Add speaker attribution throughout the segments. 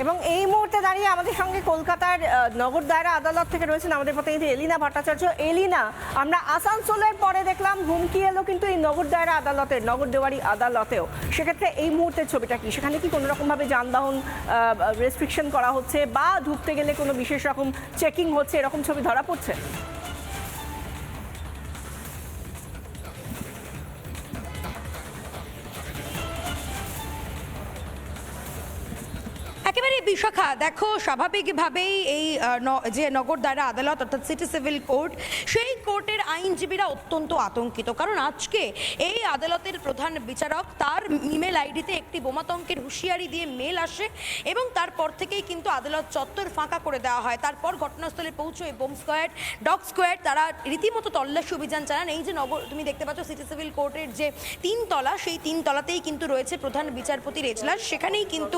Speaker 1: এবং এই মুহূর্তে দাঁড়িয়ে আমাদের সঙ্গে কলকাতার নগর দায়রা আদালত থেকে রয়েছেন আমাদের প্রতিনিধি এলিনা ভট্টাচার্য। এলিনা, আমরা আসানসোলের পরে দেখলাম হুমকি এলো কিন্তু এই নগর দায়রা আদালতের, নগর দেওয়ারি আদালতেও। সেক্ষেত্রে এই মুহূর্তের ছবিটা কি? সেখানে কি কোনো রকমভাবে যানবাহন রেস্ট্রিকশন করা হচ্ছে বা ঢুকতে গেলে কোনো বিশেষ রকম চেকিং হচ্ছে, এরকম ছবি ধরা পড়ছে?
Speaker 2: একেবারে বিশাখা, দেখো স্বাভাবিকভাবেই এই যে নগর দায়রা আদালত অর্থাৎ সিটি সিভিল কোর্ট, সেই কোর্টের আইনজীবীরা অত্যন্ত আতঙ্কিত। কারণ আজকে এই আদালতের প্রধান বিচারক তার ইমেল আইডিতে একটি বোমাতঙ্কের হুঁশিয়ারি দিয়ে মেল আসে এবং তারপর থেকেই কিন্তু আদালত চত্বর ফাঁকা করে দেওয়া হয়। তারপর ঘটনাস্থলে পৌঁছয় বোম স্কোয়াড, ডগ স্কোয়াড, তারা রীতিমতো তল্লাশি অভিযান চালান। এই যে নগর, তুমি দেখতে পাচ্ছ সিটি সিভিল কোর্টের যে 3 তলা, সেই 3 তলাতেই কিন্তু রয়েছে প্রধান বিচারপতির এজলাস। সেখানেই কিন্তু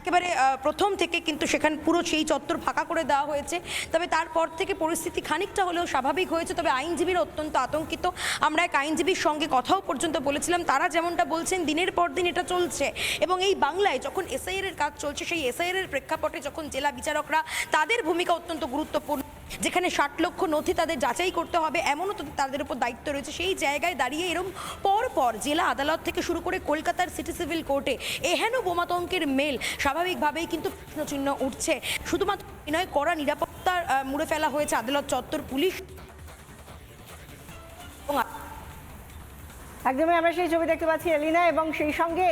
Speaker 2: একেবারে প্রথম থেকে কিন্তু সেখানে পুরো সেই চত্বর ফাঁকা করে দেওয়া হয়েছে। তবে তারপর থেকে পরিস্থিতি খানিকটা হলেও স্বাভাবিক হয়েছে। তবে আইনজীবীরা অত্যন্ত আতঙ্কিত। আমরা এক আইনজীবীর সঙ্গে কথাও পর্যন্ত বলেছিলাম, তারা যেমনটা বলছেন দিনের পর দিন এটা চলছে এবং এই বাংলায় যখন এসআইআর এর কাজ চলছে, সেই এসআইআর এর প্রেক্ষাপটে যখন জেলা বিচারকরা, তাদের ভূমিকা অত্যন্ত গুরুত্বপূর্ণ, যেখানে 60 লক্ষ নথি তাদের যাচাই করতে হবে, এমনও তো তাদের উপর দায়িত্ব রয়েছে। সেই জায়গায় দাঁড়িয়ে এরকম পর জেলা আদালত থেকে শুরু করে কলকাতার সিটি সিভিল কোর্টে এহেন বোমাতঙ্কের মেল, স্বাভাবিকভাবেই কিন্তু প্রশ্নচিহ্ন উঠছে। শুধুমাত্র নয়, কড়া নিরাপত্তার মুড়ে ফেলা হয়েছে আদালত চত্বর, পুলিশ।
Speaker 1: একদমই আমরা সেই ছবি দেখতে পাচ্ছি এলিনা, এবং সেই সঙ্গে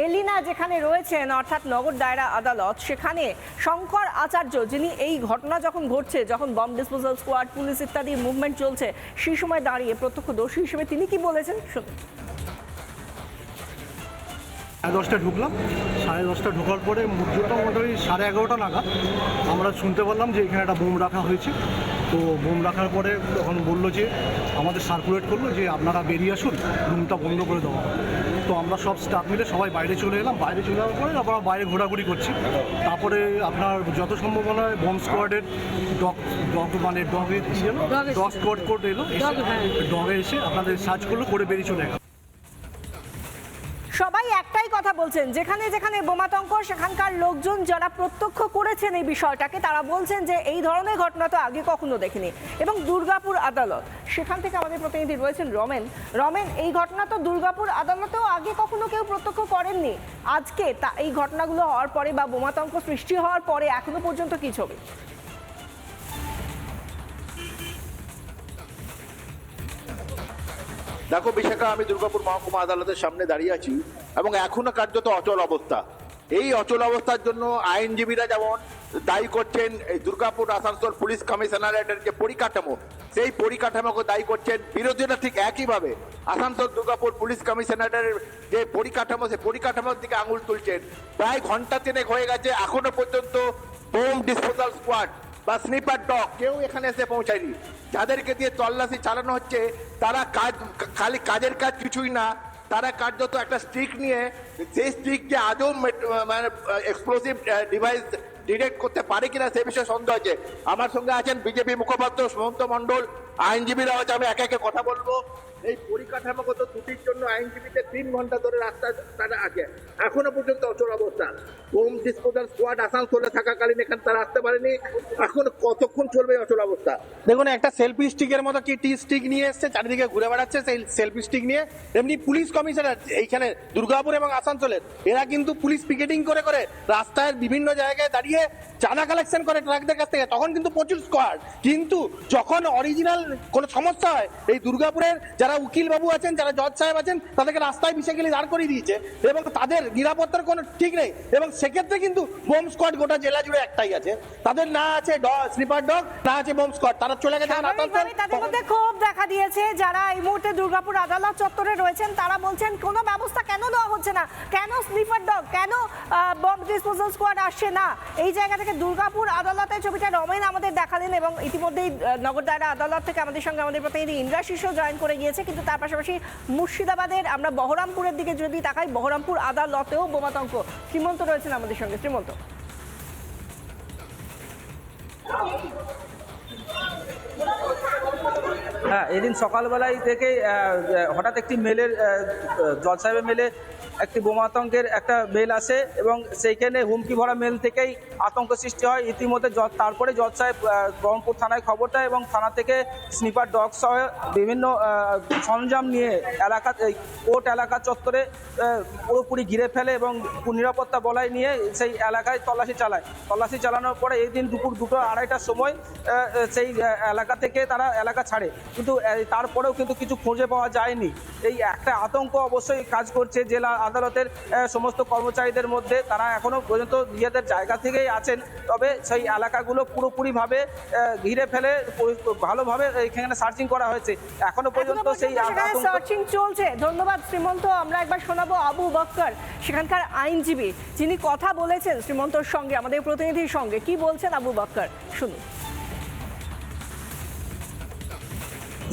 Speaker 1: এলিনা যেখানে রয়েছেন অর্থাৎ নগর দায়রা আদালত, সেখানে শঙ্কর আচার্য, যিনি এই ঘটনা যখন ঘটছে, যখন বম ডিসপোজাল স্কোয়াড, পুলিশ ইত্যাদি মুভমেন্ট চলছে, সেই সময় দাঁড়িয়ে প্রত্যক্ষদর্শী হিসেবে তিনি কি বলেছেন শুনুন।
Speaker 3: 10:30 ঢুকলাম। 10:30 ঢোকার পরে মোটামুটি 11:30 নাগাদ আমরা শুনতে পারলাম যে এখানে একটা বোম রাখা হয়েছে। তো বোম রাখার পরে তখন বললো যে আমাদের সার্কুলেট করলো যে আপনারা বেরিয়ে আসুন, রুমটা বন্ধ করে দেওয়া। তো আমরা সব স্টাফ মিলে সবাই বাইরে চলে এলাম। বাইরে চলে যাওয়ার পরে আমরা বাইরে ঘোরাঘুরি করছি। তারপরে আপনার যত সম্ভাবনা হয় বম স্কোয়াডের ডগ স্কোয়াড এলো, ডগে এসে আপনাদের সার্চ করলো, করে বেরিয়ে চলে গেল।
Speaker 1: সবাই একটাই কথা বলছেন, যেখানে যেখানে বোমাতঙ্ক, সেখানকার লোকজন যারা প্রত্যক্ষ করেছেন এই বিষয়টাকে, তারা বলছেন যে এই ধরনের ঘটনা তো আগে কখনো দেখিনি। এবং দুর্গাপুর আদালত, সেখান থেকে আমাদের প্রতিনিধি রয়েছেন রমেন, এই ঘটনা তো দুর্গাপুর আদালতেও আগে কখনো কেউ প্রত্যক্ষ করেননি। আজকে এই ঘটনাগুলো হওয়ার পরে বা বোমাতঙ্ক সৃষ্টি হওয়ার পরে এখনো পর্যন্ত কি ছবি?
Speaker 4: দেখো বিশাখা, আমি দুর্গাপুর মহকুমা আদালতের সামনে দাঁড়িয়ে আছি এবং এখনো কার্যত অচল অবস্থা। এই অচল অবস্থার জন্য আইনজীবীরা যেমন দায়ী করছেন এই দুর্গাপুর আসানসোল পুলিশ কমিশনারেটের যে পরিকাঠামো, সেই পরিকাঠামোকে দায়ী করছেন, বিরোধীরা ঠিক একইভাবে আসানসোল দুর্গাপুর পুলিশ কমিশনারেটের যে পরিকাঠামো, সেই পরিকাঠামোর দিকে আঙুল তুলছেন। প্রায় ঘন্টা 3 হয়ে গেছে, এখনো পর্যন্ত বোম ডিসপোজাল স্কোয়াড বা স্নিপার ডগ কেউ এখানে এসে পৌঁছায়নি। যাদেরকে দিয়ে তল্লাশি চালানো হচ্ছে, তারা খালি কাজের কাজ কিছুই না, তারা কার্যত একটা স্টিক নিয়ে, সেই স্টিক যে আদৌ মানে এক্সপ্লোসিভ ডিভাইস ডিটেক্ট করতে পারে কিনা সে বিষয়ে সন্দেহ আছে। আমার সঙ্গে আছেন বিজেপি মুখপাত্র সুমন্ত মণ্ডল, আইনজীবীরা আছে, আমি একে একে কথা বলবো। এই পরিকাঠামোগত ত্রুটির জন্য আইনজীবীদের 3 ঘন্টা ধরে রাস্তা তারা আছে, এখনো পর্যন্ত অচল অবস্থা। হোম ডিসপোজাল স্কোয়াড আসানসোলে থাকাকালীন এখানে তারা আসতে পারেনি, এখন কতক্ষণ চলবে অচল অবস্থা?
Speaker 5: দেখুন, একটা সেলফি স্টিকের মতো কি টি স্টিক নিয়ে এসছে, চারিদিকে ঘুরে বেড়াচ্ছে সেই সেলফি স্টিক নিয়ে। এমনি পুলিশ কমিশনার এইখানে দুর্গাপুর এবং আসানসোলের, এরা কিন্তু পুলিশ পিকেটিং করে করে রাস্তায় বিভিন্ন জায়গায় দাঁড়িয়ে চাঁদা কালেকশন করে ট্রাকদের কাছ থেকে, তখন কিন্তু প্রচুর স্কোয়াড। কিন্তু যখন অরিজিনাল কোনো সমস্যা হয়, এই দুর্গাপুরের যারা উকিল বাবু আছেন, যারা জজ সাহেব আছেন, তাদেরকে রাস্তায় বেসিক্যালি দাঁড় করিয়ে দিয়েছে এবং তাদের নিরাপত্তার কোনো ঠিক নেই। এবং সেক্ষেত্রে কিন্তু বোম স্কোয়াড গোটা জেলা জুড়ে একটাই আছে, তাদের না আছে স্নিপার ডগ, না আছে বোম স্কোয়াড। তারা চলে গেছে।
Speaker 1: তাদের মধ্যে ক্ষোভ দেখা দিয়েছে যারা এই মুহূর্তে দুর্গাপুর আদালত চত্বরে রয়েছেন। তারা বলছেন কোনো ব্যবস্থা কেন নেওয়া হচ্ছে না, কেন স্নিপার ডগ, কেন বম ডিসপোজাল স্কোয়াড আসছে না। এই জায়গা থেকে দুর্গাপুর আদালতের ছবিটা রমেন আমাদের দেখালেন এবং ইতিমধ্যেই নগর দায়রা আদালত থেকে আমাদের সঙ্গে আমাদের প্রতিনিধি ইন্দ্রাশিসও জয়েন করে গিয়েছে। কিন্তু তার পাশাপাশি মুর্শিদাবাদের আমরা বহরমপুরের দিকে যদি তাকাই, বহরমপুর আদালতেও বোমাতঙ্ক। শ্রীমন্ত রয়েছেন আমাদের সঙ্গে। শ্রীমন্ত,
Speaker 6: হ্যাঁ, এদিন সকালবেলায় থেকে হঠাৎ একটি মেলের জজ সাহেবের মেলে একটি বোমা আতঙ্কের একটা মেল আসে এবং সেইখানে হুমকি ভরা মেল থেকেই আতঙ্ক সৃষ্টি হয়। ইতিমধ্যে তারপরে জজ সাহেব বহরমপুর থানায় খবর দেয় এবং থানা থেকে স্নিপার ডগ সহ বিভিন্ন সরঞ্জাম নিয়ে কোর্ট এলাকা চত্বরে পুরোপুরি ঘিরে ফেলে এবং নিরাপত্তা বলয় নিয়ে সেই এলাকায় তল্লাশি চালানোর পরে এই দিন দুপুর 2-2:30টার সময় সেই এলাকা থেকে তারা এলাকা ছাড়ে, কিন্তু তারপরেও কিন্তু কিছু খুঁজে পাওয়া যায়নি। এই একটা আতঙ্ক অবশ্যই কাজ করছে জেলা আদালতের সমস্ত কর্মচারীদের মধ্যে। তারা এখনো পর্যন্ত নিজেদের জায়গা থেকেই আছেন, তবে সেই এলাকাগুলো পুরোপুরিভাবে ঘিরে ফেলে ভালোভাবে এখানে সার্চিং করা হয়েছে। এখনো পর্যন্ত সেই
Speaker 1: সার্চিং চলছে। ধন্যবাদ শ্রীমন্ত। আমরা একবার শোনাবো আবু বক্কর, সেখানকার আইনজীবী, যিনি কথা বলেছেন শ্রীমন্তর সঙ্গে, আমাদের প্রতিনিধির সঙ্গে। কি বলছেন আবু বক্কর, শুনুন।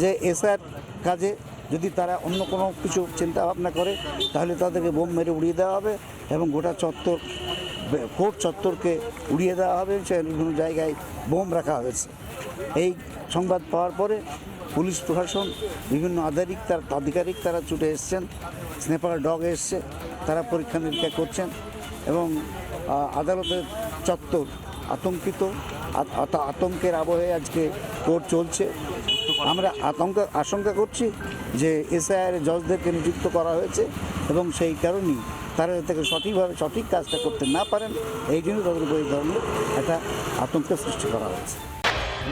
Speaker 7: যে এসআর কাজে যদি তারা অন্য কোনো কিছু চিন্তা ভাবনা করে তাহলে তাদেরকে বোম মেরে উড়িয়ে দেওয়া হবে এবং গোটা চত্বর কোর্ট চত্বরকে উড়িয়ে দেওয়া হবে। সেখানে বিভিন্ন জায়গায় বোম রাখা হয়েছে। এই সংবাদ পাওয়ার পরে পুলিশ প্রশাসন, বিভিন্ন আধিকারিক তারা ছুটে এসছেন, স্নেপার ডগ এসছে, তারা পরীক্ষা নিরীক্ষা করছেন এবং আদালতের চত্বর আতঙ্কের আবহে আজকে কোর্ট চলছে। আমরা আশঙ্কা করছি যে এসআইআর জজদেরকে নিযুক্ত করা হয়েছে এবং সেই কারণেই তারা থেকে সঠিক কাজটা করতে না পারেন, এই জন্য তাদের উপর এই ধরনের একটা আতঙ্কের সৃষ্টি করা হয়েছে।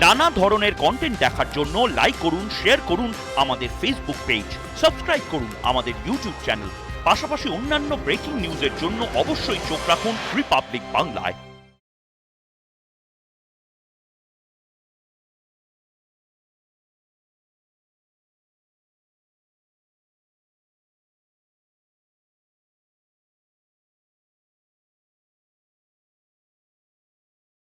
Speaker 8: নানা ধরনের কন্টেন্ট দেখার জন্য লাইক করুন, শেয়ার করুন আমাদের ফেসবুক পেজ, সাবস্ক্রাইব করুন আমাদের ইউটিউব চ্যানেল। পাশাপাশি অন্যান্য ব্রেকিং নিউজের জন্য অবশ্যই চোখ রাখুন রিপাবলিক বাংলায়।